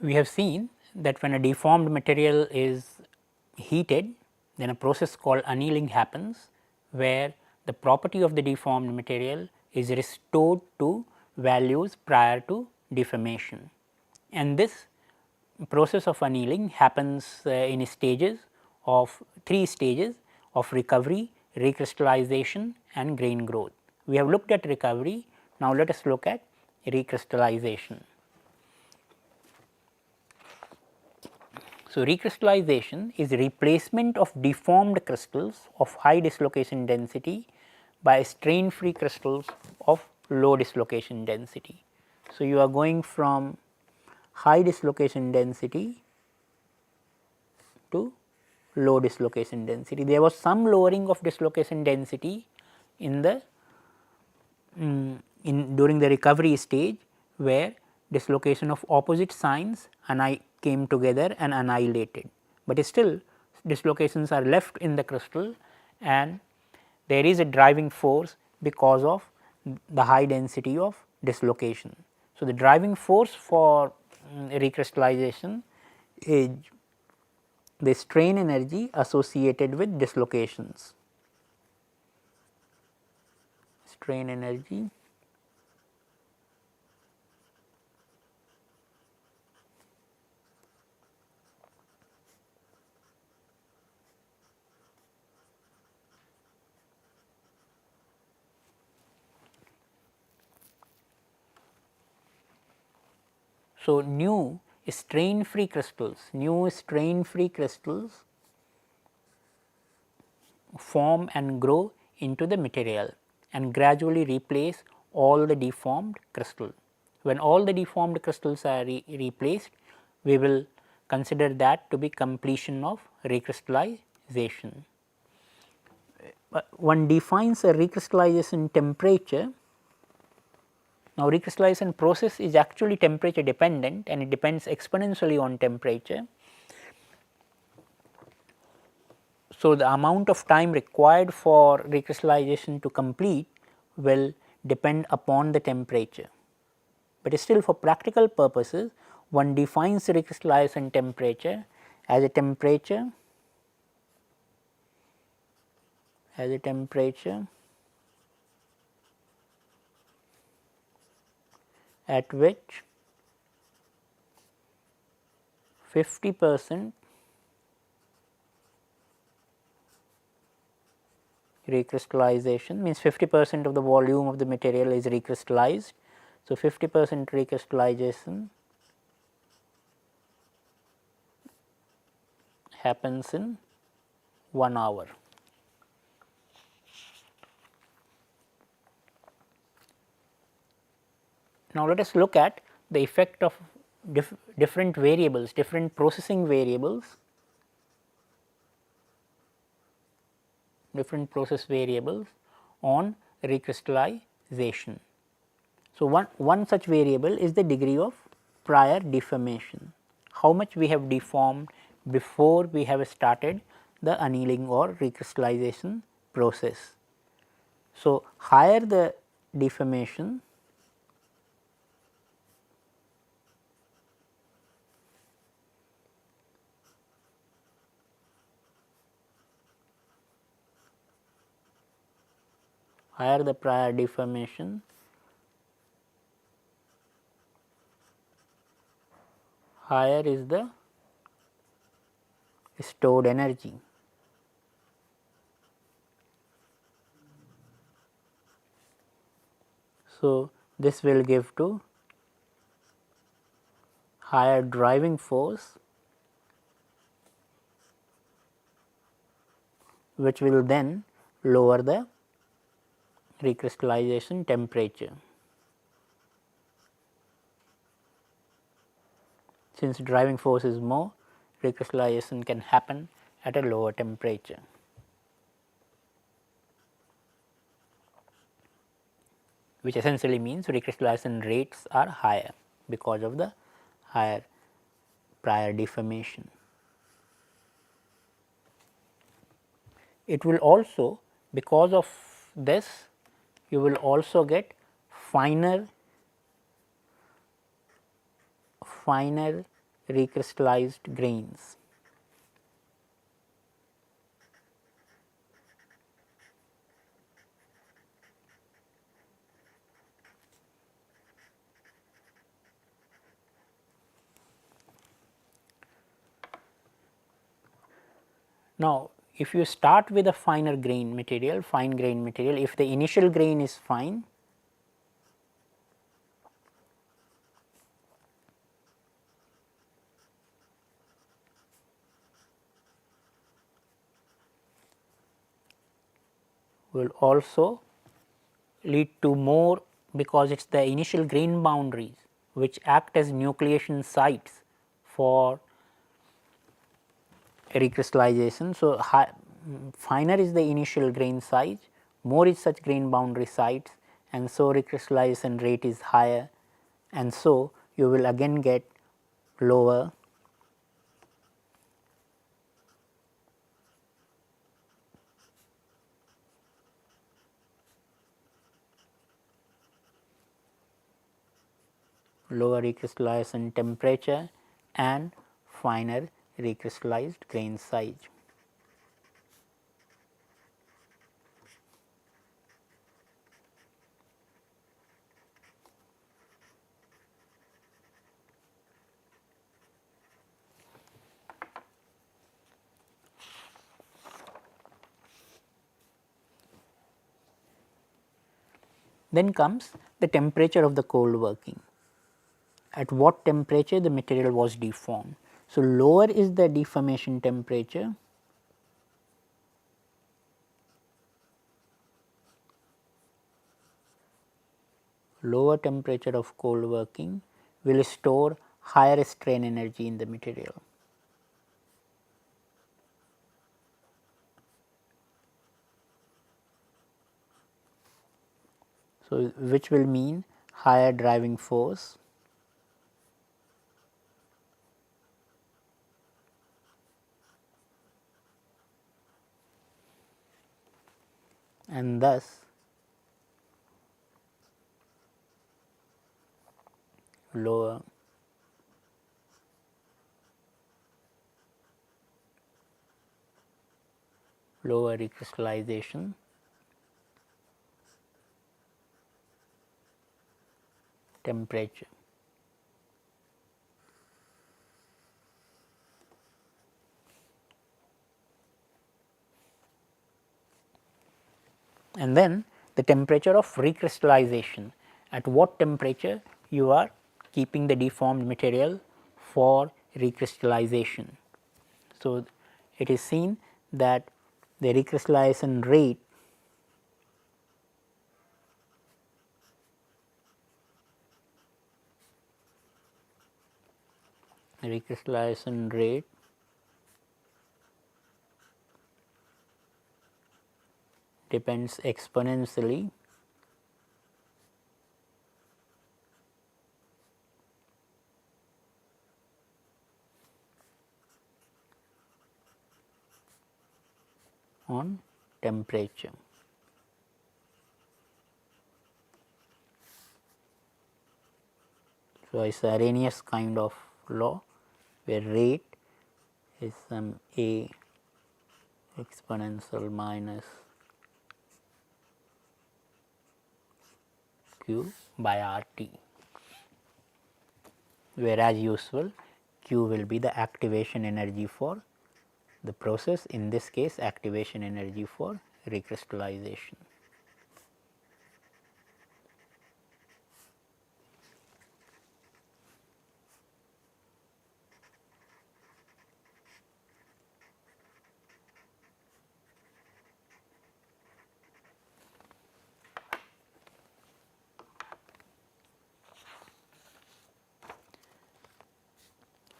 We have seen that when a deformed material is heated, then a process called annealing happens, where the property of the deformed material is restored to values prior to deformation. And this process of annealing happens in stages of 3 stages of recovery, recrystallization and grain growth. We have looked at recovery, now let us look at recrystallization. So, recrystallization is replacement of deformed crystals of high dislocation density by strain free crystals of low dislocation density. So, you are going from high dislocation density to low dislocation density. There was some lowering of dislocation density in the during the recovery stage, where dislocation of opposite signs came together and annihilated, but still dislocations are left in the crystal and there is a driving force because of the high density of dislocation. So, the driving force for recrystallization is the strain energy associated with dislocations, strain energy So, new strain free crystals, form and grow into the material and gradually replace all the deformed crystals. When all the deformed crystals are replaced, we will consider that to be completion of recrystallization. One defines a recrystallization temperature. Now, recrystallization process is actually temperature dependent and it depends exponentially on temperature. So, the amount of time required for recrystallization to complete will depend upon the temperature, but still for practical purposes one defines the recrystallization temperature as a temperature at which 50% recrystallization means 50% of the volume of the material is recrystallized. So, 50% recrystallization happens in 1 hour. Now, let us look at the effect of different variables, different processing variables, on recrystallization. So, one such variable is the degree of prior deformation, how much we have deformed before we have started the annealing or recrystallization process. So, higher the deformation, higher the prior deformation, higher is the stored energy. So, this will give to higher driving force, which will then lower the recrystallization temperature. Since driving force is more, recrystallization can happen at a lower temperature. Which essentially means recrystallization rates are higher because of the higher prior deformation. It will also, because of this, you will also get finer recrystallized grains. Now, if you start with a finer grain material, fine grain material, if the initial grain is fine, will also lead to more, because it is the initial grain boundaries which act as nucleation sites for recrystallization. So, finer is the initial grain size, more is such grain boundary sites, and so recrystallization rate is higher, and so you will again get lower recrystallization temperature and finer recrystallized grain size. Then comes the temperature of the cold working. At what temperature the material was deformed. So, lower is the deformation temperature, lower temperature of cold working will store higher strain energy in the material. So, which will mean higher driving force, and thus lower recrystallization temperature. And then the temperature of recrystallization, at what temperature you are keeping the deformed material for recrystallization. So, it is seen that the recrystallization rate depends exponentially on temperature. So, it is a Arrhenius kind of law where rate is some A exponential minus Q by RT, where as usual Q will be the activation energy for the process, in this case activation energy for recrystallization.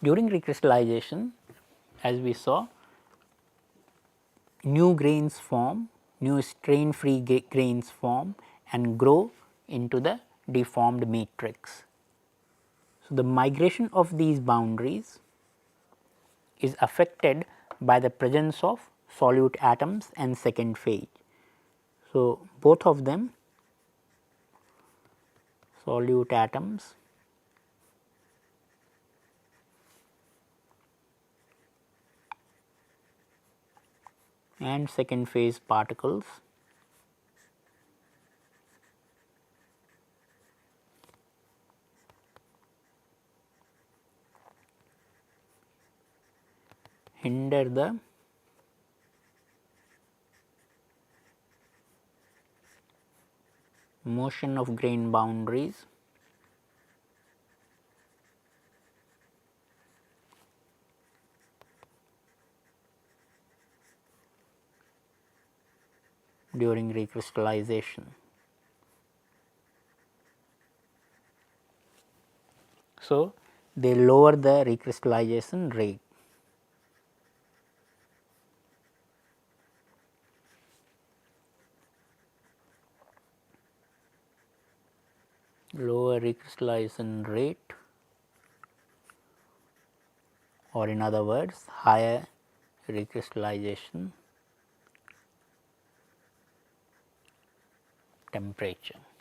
During recrystallization, as we saw, new grains form, new strain free grains form and grow into the deformed matrix. So, the migration of these boundaries is affected by the presence of solute atoms and second phase. So, both of them, solute atoms and second phase particles hinder the motion of grain boundaries during recrystallization. So, they lower the recrystallization rate. Lower recrystallization rate, or in other words higher recrystallization temperature.